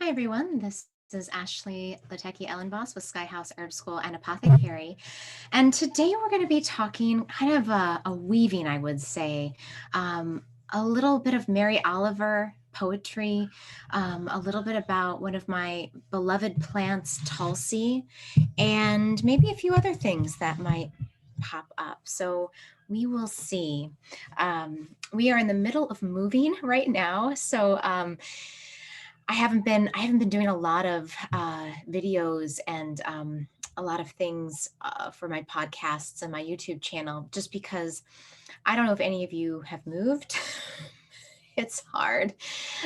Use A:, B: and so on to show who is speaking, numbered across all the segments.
A: Hi, everyone. This is Ashley Lateki Ellenboss with Sky House Herb School and Apothecary. And today we're going to be talking kind of a weaving, I would say, a little bit of Mary Oliver poetry, a little bit about one of my beloved plants, Tulsi, and maybe a few other things that might pop up. So we will see. We are in the middle of moving right now. So I haven't been doing a lot of videos and a lot of things for my podcasts and my YouTube channel, just because I don't know if any of you have moved. It's hard.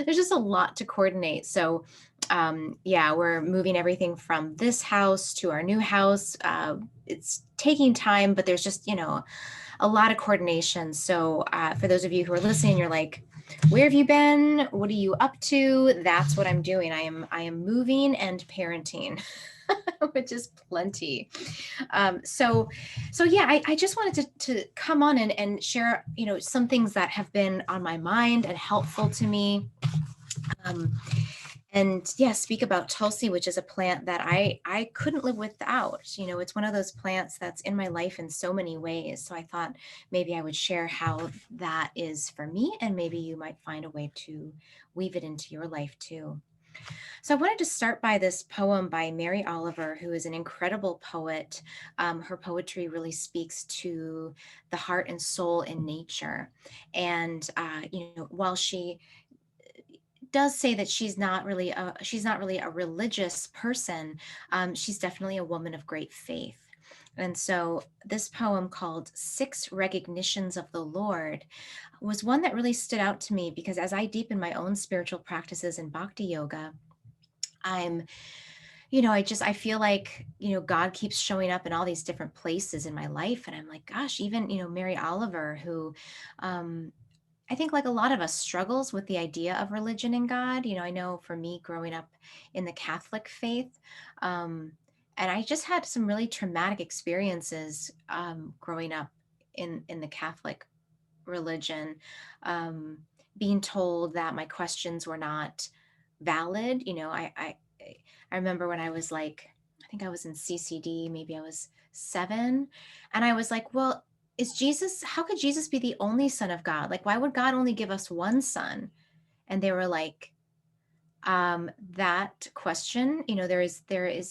A: There's just a lot to coordinate. So yeah, we're moving everything from this house to our new house. It's taking time, but there's just, a lot of coordination. So for those of you who are listening, you're like, where have you been? What are you up to? That's what I'm doing. I am moving and parenting, which is plenty. So yeah, I just wanted to come on and share, some things that have been on my mind and helpful to me. Um, and yeah, speak about Tulsi, which is a plant that I couldn't live without. It's one of those plants that's in my life in so many ways. So I thought maybe I would share how that is for me, and maybe you might find a way to weave it into your life too. So I wanted to start by this poem by Mary Oliver, who is an incredible poet. Her poetry really speaks to the heart and soul in nature. And while she does say that she's not really a religious person, she's definitely a woman of great faith. And so this poem called Six Recognitions of the Lord was one that really stood out to me, because as I deepen my own spiritual practices in bhakti yoga, I'm I feel like, God keeps showing up in all these different places in my life. And I'm like, gosh, even, Mary Oliver, who um, I think, like a lot of us, struggles with the idea of religion and God. I know for me, growing up in the Catholic faith, um, and I just had some really traumatic experiences growing up in the Catholic religion, um, being told that my questions were not valid. I remember when I was like, I think I was in CCD, maybe I was 7, and I was like, well, how could Jesus be the only son of God? Like, why would God only give us one son? And they were like, that question, there is,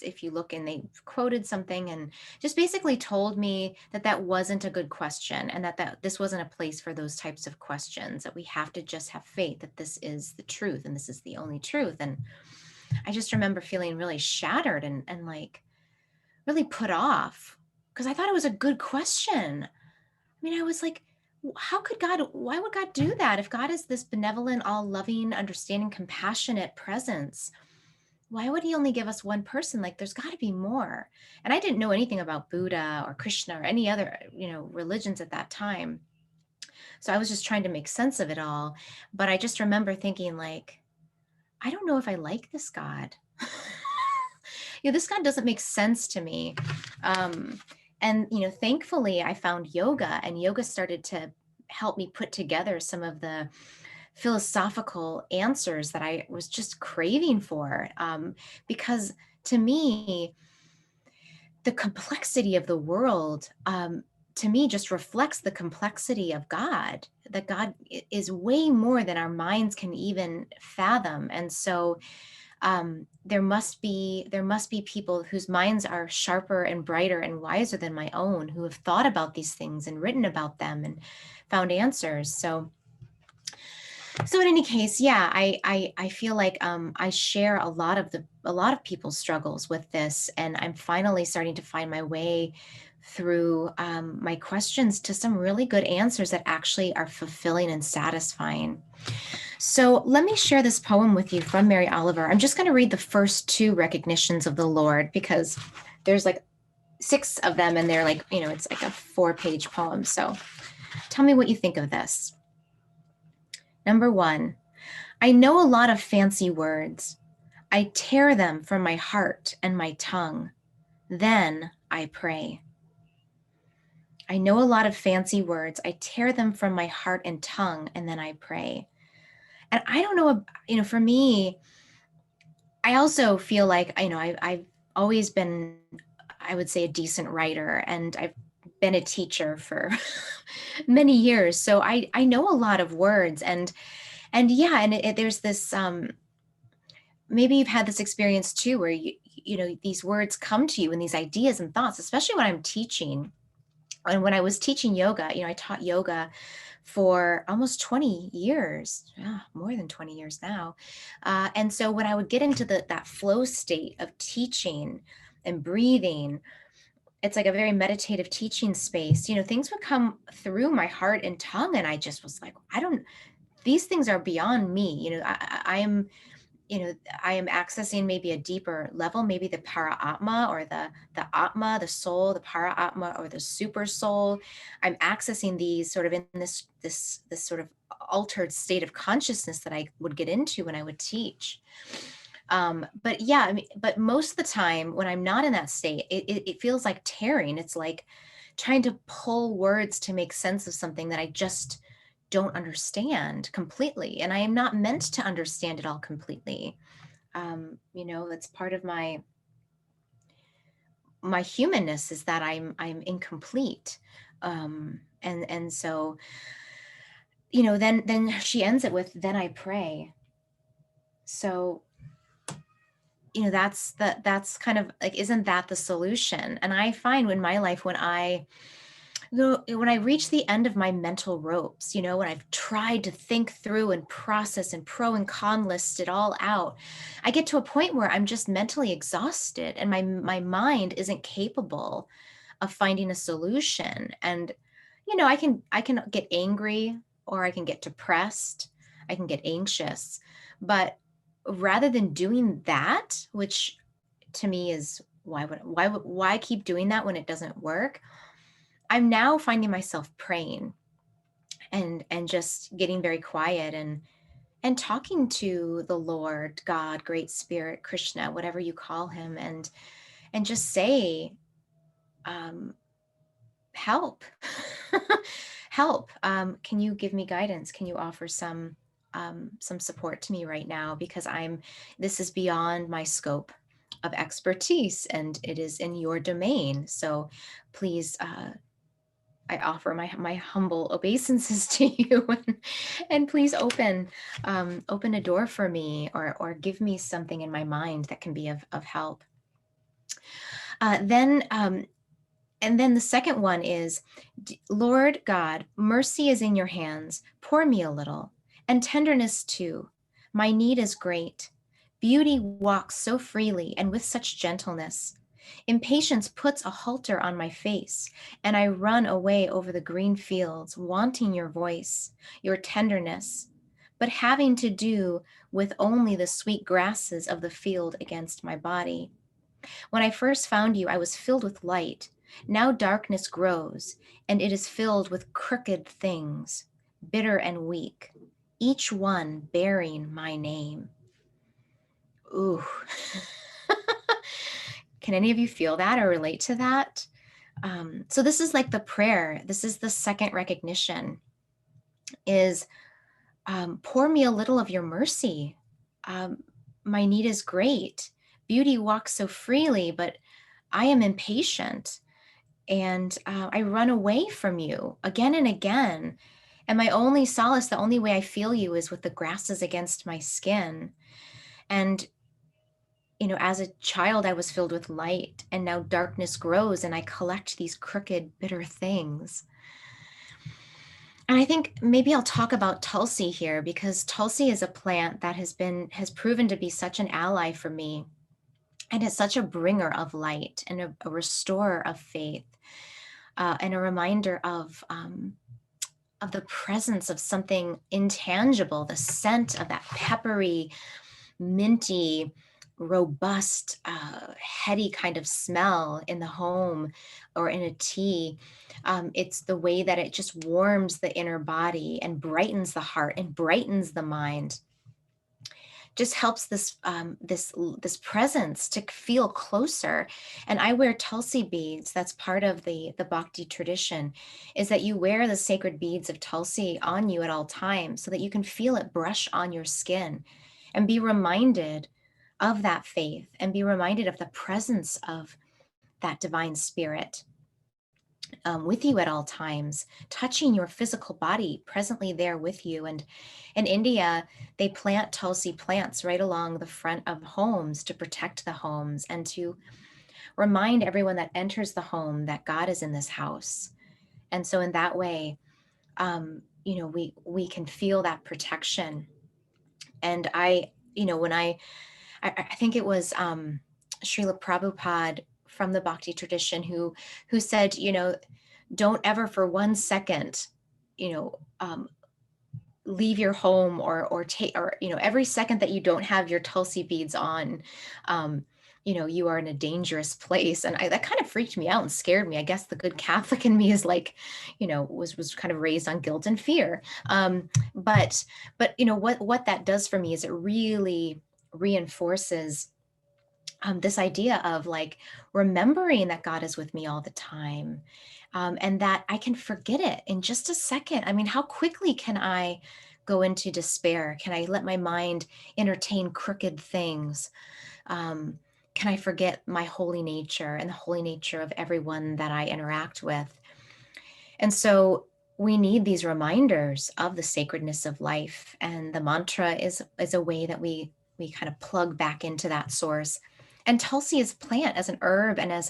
A: if you look, and they quoted something and just basically told me that that wasn't a good question, and that this wasn't a place for those types of questions, that we have to just have faith that this is the truth and this is the only truth. And I just remember feeling really shattered and like really put off, because I thought it was a good question. I was like, why would God do that? If God is this benevolent, all loving, understanding, compassionate presence, why would he only give us one person? Like, there's got to be more. And I didn't know anything about Buddha or Krishna or any other, religions at that time. So I was just trying to make sense of it all. But I just remember thinking, like, I don't know if I like this God. This God doesn't make sense to me. And thankfully I found yoga, and yoga started to help me put together some of the philosophical answers that I was just craving for. Because to me, the complexity of the world, to me, just reflects the complexity of God, that God is way more than our minds can even fathom. And so there must be people whose minds are sharper and brighter and wiser than my own, who have thought about these things and written about them and found answers. So in any case, yeah, I feel like I share a lot of people's struggles with this, and I'm finally starting to find my way through my questions to some really good answers that actually are fulfilling and satisfying. So let me share this poem with you from Mary Oliver. I'm just going to read the first 2 recognitions of the Lord, because there's like 6 of them, and they're like, it's like a 4-page poem. So tell me what you think of this. Number 1, I know a lot of fancy words. I tear them from my heart and my tongue. Then I pray. I know a lot of fancy words. I tear them from my heart and tongue, and then I pray. And I don't know, for me, I also feel like, I've always been, I would say, a decent writer, and I've been a teacher for many years. So I know a lot of words, and yeah, and there's this, maybe you've had this experience too, where these words come to you and these ideas and thoughts, especially when I'm teaching. And when I was teaching yoga, I taught yoga for almost 20 years, more than 20 years now. And so when I would get into that flow state of teaching and breathing, it's like a very meditative teaching space. Things would come through my heart and tongue, and I just was like, these things are beyond me. I am, I am accessing maybe a deeper level, maybe the para atma, or the atma, the soul, the para atma, or the super soul. I'm accessing these sort of in this sort of altered state of consciousness that I would get into when I would teach. But yeah, I mean, but most of the time when I'm not in that state, it feels like tearing. It's like trying to pull words to make sense of something that I just don't understand completely. And I am not meant to understand it all completely. That's part of my humanness, is that I'm incomplete. And so, then she ends it with, then I pray. So, that's kind of like, isn't that the solution? And I find in my life, when I reach the end of my mental ropes, when I've tried to think through and process and pro and con list it all out, I get to a point where I'm just mentally exhausted, and my mind isn't capable of finding a solution. And I can get angry, or I can get depressed, I can get anxious. But rather than doing that, which to me is, why keep doing that when it doesn't work? I'm now finding myself praying, and just getting very quiet, and talking to the Lord, God, Great Spirit, Krishna, whatever you call him, and just say, um, help. Help. Can you give me guidance? Can you offer some support to me right now? Because this is beyond my scope of expertise, and it is in your domain. So please, I offer my humble obeisances to you, and please open a door for me, or give me something in my mind that can be of help. Then and then the second one is, Lord God, mercy is in your hands. Pour me a little, and tenderness too. My need is great. Beauty walks so freely and with such gentleness. Impatience puts a halter on my face, and I run away over the green fields, wanting your voice, your tenderness, but having to do with only the sweet grasses of the field against my body. When I first found you, I was filled with light. Now darkness grows, and it is filled with crooked things, bitter and weak, each one bearing my name. Ooh. Can any of you feel that or relate to that? So this is like the prayer. This is the second recognition, is, pour me a little of your mercy. My need is great. Beauty walks so freely, but I am impatient, and I run away from you again and again. And my only solace, the only way I feel you, is with the grasses against my skin. And as a child, I was filled with light, and now darkness grows, and I collect these crooked, bitter things. And I think maybe I'll talk about Tulsi here, because Tulsi is a plant that has proven to be such an ally for me, and is such a bringer of light, and a restorer of faith, and a reminder of the presence of something intangible, the scent of that peppery, minty, robust, heady kind of smell in the home or in a tea. It's the way that it just warms the inner body and brightens the heart and brightens the mind. Just helps this presence to feel closer. And I wear Tulsi beads. That's part of the Bhakti tradition, is that you wear the sacred beads of Tulsi on you at all times, so that you can feel it brush on your skin, and be reminded of that faith and be reminded of the presence of that divine spirit with you at all times, touching your physical body, presently there with you. And in India, they plant Tulsi plants right along the front of homes to protect the homes and to remind everyone that enters the home that God is in this house. And so in that way, we can feel that protection. And when I think it was Srila Prabhupada from the Bhakti tradition who said, don't ever for 1 second, you know, um, leave your home or take, or, every second that you don't have your Tulsi beads on, um, you are in a dangerous place. And that kind of freaked me out and scared me. I guess the good Catholic in me is like, was kind of raised on guilt and fear. But what that does for me is it really reinforces this idea of like remembering that God is with me all the time, and that I can forget it in just a second. I mean, how quickly can I go into despair? Can I let my mind entertain crooked things? Um, can I forget my holy nature and the holy nature of everyone that I interact with? And so we need these reminders of the sacredness of life, and the mantra is a way that we kind of plug back into that source. And Tulsi as a plant, as an herb, and as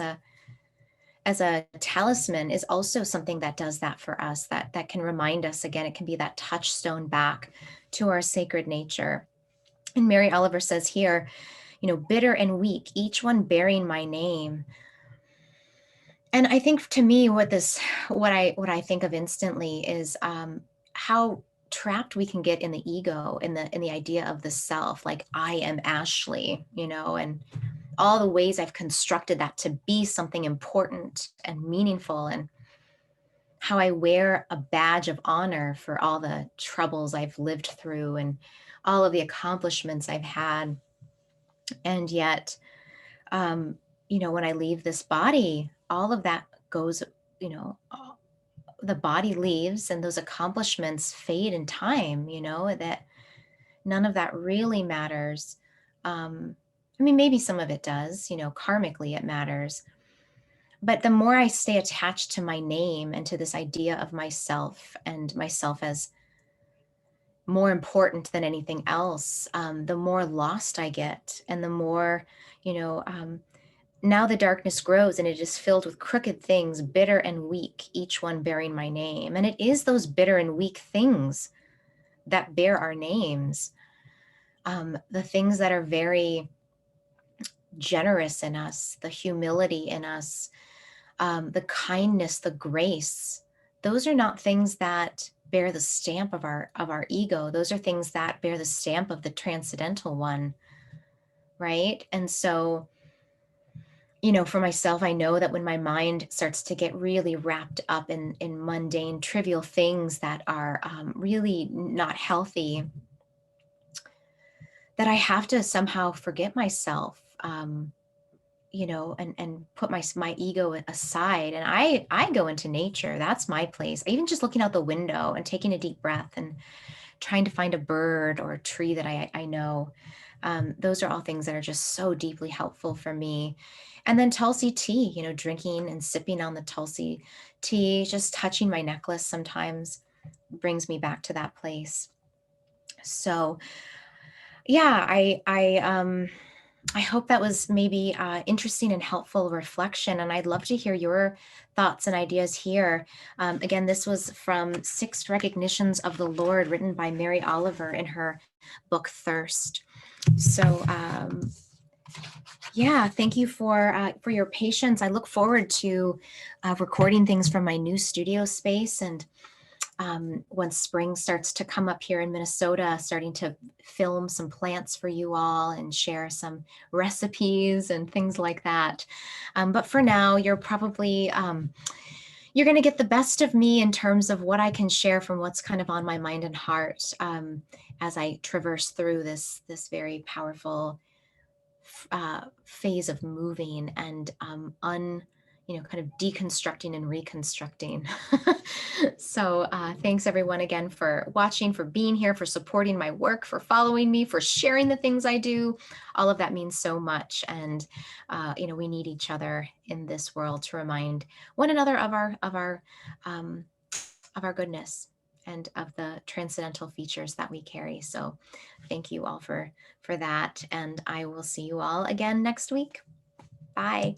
A: a talisman is also something that does that for us, that can remind us again. It can be that touchstone back to our sacred nature. And Mary Oliver says here, bitter and weak, each one bearing my name. And I think to me, what I think of instantly is how trapped we can get in the ego, in the idea of the self, like I am Ashley, and all the ways I've constructed that to be something important and meaningful, and how I wear a badge of honor for all the troubles I've lived through and all of the accomplishments I've had. And yet, when I leave this body, all of that goes, the body leaves and those accomplishments fade in time, that none of that really matters. I mean, maybe some of it does, karmically it matters. But the more I stay attached to my name and to this idea of myself and myself as more important than anything else, the more lost I get. And the more, now the darkness grows and it is filled with crooked things, bitter and weak, each one bearing my name. And it is those bitter and weak things that bear our names. The things that are very generous in us, the humility in us, the kindness, the grace, those are not things that bear the stamp of our ego. Those are things that bear the stamp of the transcendental one, right? And so, for myself, I know that when my mind starts to get really wrapped up in mundane, trivial things that are really not healthy, that I have to somehow forget myself, and put my ego aside. And I go into nature. That's my place. Even just looking out the window and taking a deep breath and trying to find a bird or a tree that I know. Those are all things that are just so deeply helpful for me. And then Tulsi tea, drinking and sipping on the Tulsi tea, just touching my necklace sometimes brings me back to that place. So yeah, I hope that was maybe interesting and helpful reflection. And I'd love to hear your thoughts and ideas here. Again, this was from Six Recognitions of the Lord, written by Mary Oliver in her book Thirst. So yeah, thank you for your patience. I look forward to recording things from my new studio space, and once spring starts to come up here in Minnesota, starting to film some plants for you all and share some recipes and things like that. But for now, you're probably, you're going to get the best of me in terms of what I can share from what's kind of on my mind and heart as I traverse through this very powerful phase of moving and kind of deconstructing and reconstructing. So thanks everyone again for watching, for being here, for supporting my work, for following me, for sharing the things I do. All of that means so much. And, we need each other in this world to remind one another um, of our goodness and of the transcendental features that we carry. So thank you all for that. And I will see you all again next week. Bye.